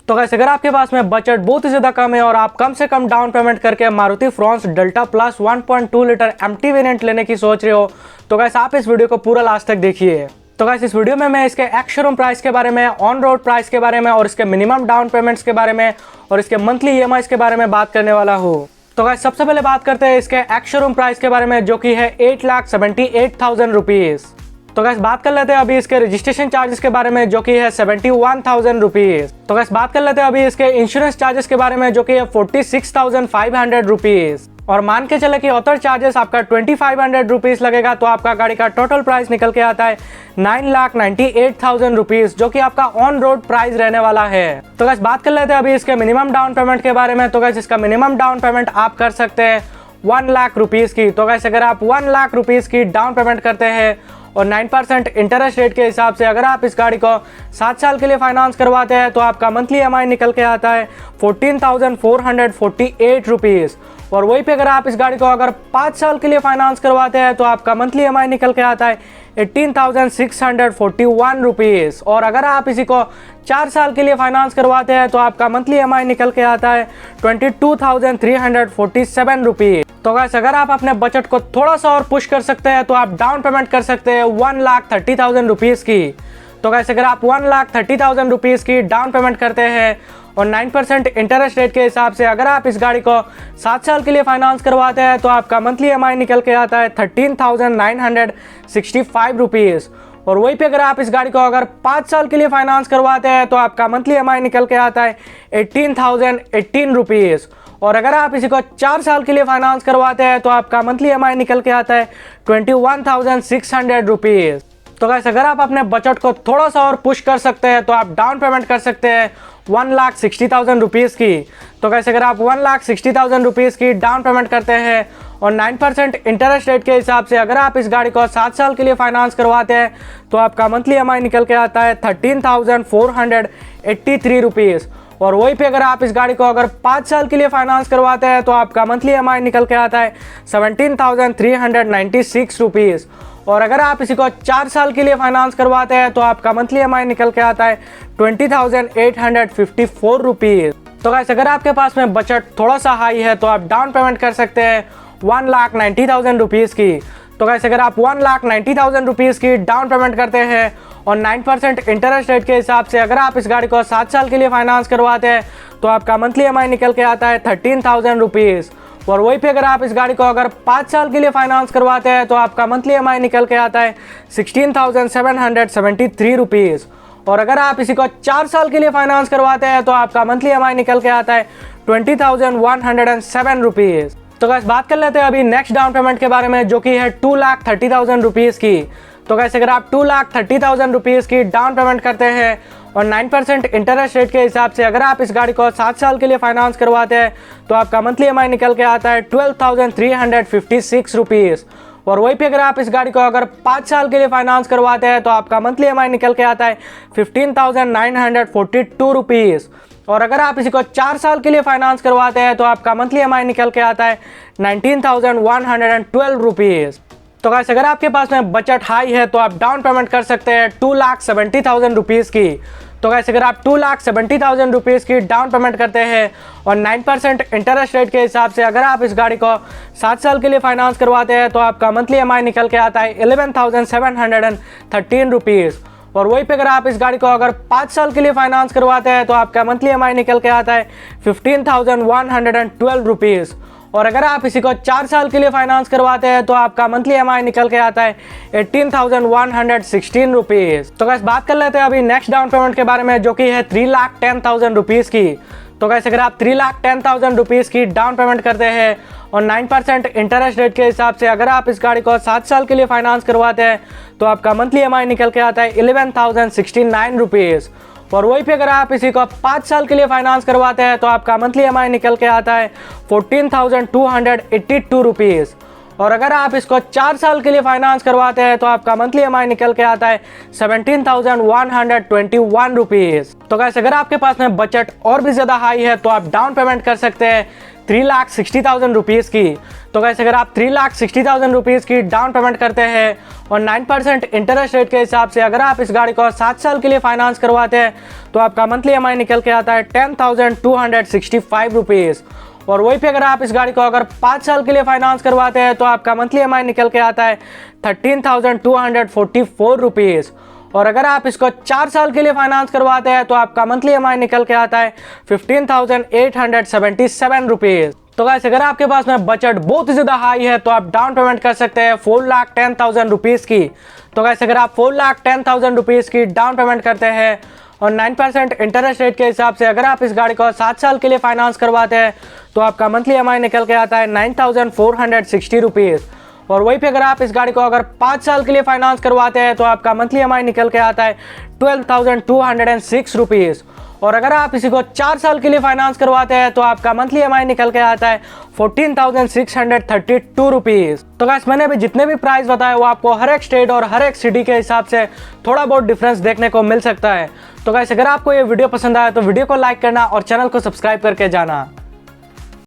तो गाइस अगर आपके पास में बजट बहुत ही ज़्यादा कम है और आप कम से कम डाउन पेमेंट करके Maruti Fronx delta plus 1.2 litre MT variant लेने की सोच रहे हो तो गाइस आप इस वीडियो को पूरा लास्ट तक देखिए। तो गाइस इस वीडियो में मैं इसके एक्स शोरूम प्राइस के बारे में, ऑन रोड प्राइस के बारे में और इसके मिनिमम डाउन पेमेंट्स के बारे में और इसके मंथली ईएमआईस के बारे में बात करने वाला हूँ। तो गाइस सबसे पहले बात करते हैं इसके एक्स शोरूम प्राइस के बारे में जो कि है 8,78,000 रुपीज़। तो गाइस बात कर लेते हैं अभी इसके रजिस्ट्रेशन चार्जेस के बारे में जो कि है 71,000 रुपीज़। तो गाइस बात कर लेते हैं अभी इसके इंश्योरेंस चार्जेस के बारे में जो कि है 46,500 रुपीज़। और मान के चले कि ऑथर चार्जेस आपका 2,500 रुपीज़ लगेगा तो आपका गाड़ी का टोटल प्राइस निकल के आता है 9,98,000 रुपीज़ जो कि आपका ऑन रोड प्राइस रहने वाला है। तो गाइस बात कर लेते हैं अभी इसके मिनिमम डाउन पेमेंट के बारे में। तो गाइस इसका मिनिमम डाउन पेमेंट आप कर सकते हैं 1 लाख रुपीज़ की। तो गाइस अगर आप 1 लाख रुपीज़ की डाउन पेमेंट करते हैं और 9% इंटरेस्ट रेट के हिसाब से अगर आप इस गाड़ी को 7 साल के लिए फाइनेंस करवाते हैं तो आपका मंथली ईएमआई निकल के आता है 14,448 रुपीज़। और वहीं पे अगर आप इस गाड़ी को अगर 5 साल के लिए फाइनेंस करवाते हैं तो आपका मंथली ईएमआई निकल के आता है 18,641 रुपीज़। और अगर आप इसी को 4 साल के लिए फाइनेंस करवाते हैं तो आपका मंथली ईएमआई निकल के आता है 22,347 रुपीज़। तो गाइस अगर आप अपने बजट को थोड़ा सा और पुश कर सकते हैं तो आप डाउन पेमेंट कर सकते हैं 1,30,000 रुपीज़ की। तो गाइस अगर आप 1,30,000 रुपीज़ की डाउन पेमेंट करते हैं और 9% इंटरेस्ट रेट के हिसाब से अगर आप इस गाड़ी को 7 साल के लिए फाइनेंस करवाते हैं तो आपका मंथली ईएमआई निकल के आता है 13,965 रुपीज़। और वहीं पे अगर आप इस गाड़ी को अगर 5 साल के लिए फाइनेंस करवाते हैं तो आपका मंथली ईएमआई निकल के आता है 18,018 रुपीज़। और अगर आप इसी को 4 साल के लिए फाइनेंस करवाते हैं तो आपका मंथली ईएमआई निकल के आता है 21,600 रुपीज़। तो गाइस अगर आप अपने बजट को थोड़ा सा और पुश कर सकते हैं तो आप डाउन पेमेंट कर सकते हैं 1,60,000 रुपीज़ की। तो गाइस अगर आप 1,60,000 रुपीज़ की डाउन पेमेंट करते हैं और 9% इंटरेस्ट रेट के हिसाब से अगर आप इस गाड़ी को 7 साल के लिए फाइनेंस करवाते हैं तो आपका मंथली ईएमआई निकल के आता है 13,483 रुपीज़। और वहीं पे अगर आप इस गाड़ी को अगर 5 साल के लिए फाइनेंस करवाते हैं तो आपका मंथली ईएमआई निकल के आता है 17,396 रुपीज़। और अगर आप इसी को 4 साल के लिए फाइनेंस करवाते हैं तो आपका मंथली ईएमआई निकल के आता है 20,854 रुपीज़। तो गाइस अगर आपके पास में बजट थोड़ा सा हाई है तो आप डाउन पेमेंट कर सकते हैं 1,90,000 रुपीज़ की। तो गाइस अगर आप 1,90,000 रुपीज़ की डाउन पेमेंट करते हैं और 9% इंटरेस्ट रेट के हिसाब से अगर आप इस गाड़ी को 7 साल के लिए फाइनेंस करवाते हैं तो आपका मंथली ईएमआई निकल के आता है 13,000 रुपीज़। और वहीं पे अगर आप इस गाड़ी को अगर 5 साल के लिए फाइनेंस करवाते हैं तो आपका मंथली ईएमआई निकल के आता है 16,773 रुपीज़। और अगर आप इसी को 4 साल के लिए फाइनेंस करवाते हैं तो आपका मंथली ईएमआई निकल के आता है 20,107 रुपीज़। तो गाइस बात कर लेते हैं अभी नेक्स्ट डाउन पेमेंट के बारे में जो कि है 2,30,000 रुपीज़ की। तो गाइस अगर आप 2,30,000 रुपीज़ की डाउन पेमेंट करते हैं और 9% इंटरेस्ट रेट के हिसाब से अगर आप इस गाड़ी को 7 साल के लिए फाइनेंस करवाते हैं तो आपका मंथली ईएमआई निकल के आता है 12,356 रुपीज़। और वहीं पे अगर आप इस गाड़ी को अगर 5 साल के लिए फाइनेंस करवाते हैं तो आपका मंथली ईएमआई निकल के आता है 15,942 रुपीज़। और अगर आप इसी को 4 साल के लिए फाइनेंस करवाते हैं तो आपका मंथली ईएमआई निकल के आता है 19,112 रुपीज़। तो गाइस अगर आपके पास में बजट हाई है तो आप डाउन पेमेंट कर सकते हैं 2,70,000 रुपीज़ की। तो गाइस अगर आप 2,70,000 रुपीज़ की डाउन पेमेंट करते हैं और 9% इंटरेस्ट रेट के हिसाब से अगर आप इस गाड़ी को 7 साल के लिए फाइनेंस करवाते हैं तो आपका मंथली ईएमआई निकल के आता है 11,713 रुपीज़। और वहीं पे अगर आप इस गाड़ी को अगर 5 साल के लिए फाइनेंस करवाते हैं तो आपका मंथली ईएमआई निकल के आता है 15,112 रुपीज़। और अगर आप इसी को 4 साल के लिए फाइनेंस करवाते हैं तो आपका मंथली ईएमआई निकल के आता है 18,116 रुपीज़। तो गाइस बात कर लेते हैं अभी नेक्स्ट डाउन पेमेंट के बारे में जो कि है 3,10,000 रुपीज़ की। तो गाइस अगर आप 3,10,000 रुपीज़ की डाउन पेमेंट करते हैं और 9% इंटरेस्ट रेट के हिसाब से अगर आप इस गाड़ी को 7 साल के लिए फाइनेंस करवाते हैं तो आपका मंथली ईएमआई निकल के आता है 11,069 रुपीज़। और वहीं पे अगर आप इसी को 5 साल के लिए फाइनेंस करवाते हैं तो आपका मंथली ईएमआई निकल के आता है 14,282 रुपीज़। और अगर आप इसको 4 साल के लिए फाइनेंस करवाते हैं तो आपका मंथली EMI निकल के आता है 17,121 रुपीज़। तो गाइस अगर आपके पास में बजट और भी ज़्यादा हाई है तो आप डाउन पेमेंट कर सकते हैं 3,60,000 रुपीज़ की। तो गाइस अगर आप 3,60,000 रुपीज़ की डाउन पेमेंट करते हैं और 9% इंटरेस्ट रेट के हिसाब से अगर आप इस गाड़ी को 7 साल के लिए फाइनेंस करवाते हैं तो आपका मंथली EMI निकल के आता है 10,265 रुपीज़। और वहीं पे अगर आप इस गाड़ी को अगर 5 साल के लिए फाइनेंस करवाते हैं तो आपका मंथली EMI निकल के आता है 13,244 रुपीज़। और अगर आप इसको 4 साल के लिए फाइनेंस करवाते हैं तो आपका मंथली EMI निकल के आता है 15,877 रुपीज़। तो गाइस अगर आपके पास में बजट बहुत ही ज़्यादा हाई है तो आप डाउन पेमेंट कर सकते हैं 4,10,000 रुपीज़ की। तो गाइस अगर आप 4,10,000 रुपीज़ की डाउन पेमेंट करते हैं और 9% इंटरेस्ट रेट के हिसाब से अगर आप इस गाड़ी को 7 साल के लिए फाइनेंस करवाते हैं तो आपका मंथली EMI निकल के आता है 9,460 रुपीज़। और वहीं पे अगर आप इस गाड़ी को अगर 5 साल के लिए फाइनेंस करवाते हैं तो आपका मंथली EMI निकल के आता है 12,206 रुपीज़। और अगर आप इसी को 4 साल के लिए फाइनेंस करवाते हैं तो आपका मंथली EMI निकल के आता है 14,632 रुपीज़। तो गाइस मैंने अभी जितने भी प्राइस बताए वो आपको हर एक स्टेट और हर एक सिटी के हिसाब से थोड़ा बहुत डिफरेंस देखने को मिल सकता है। तो गाइस अगर आपको ये वीडियो पसंद आया तो वीडियो को लाइक करना और चैनल को सब्सक्राइब करके जाना।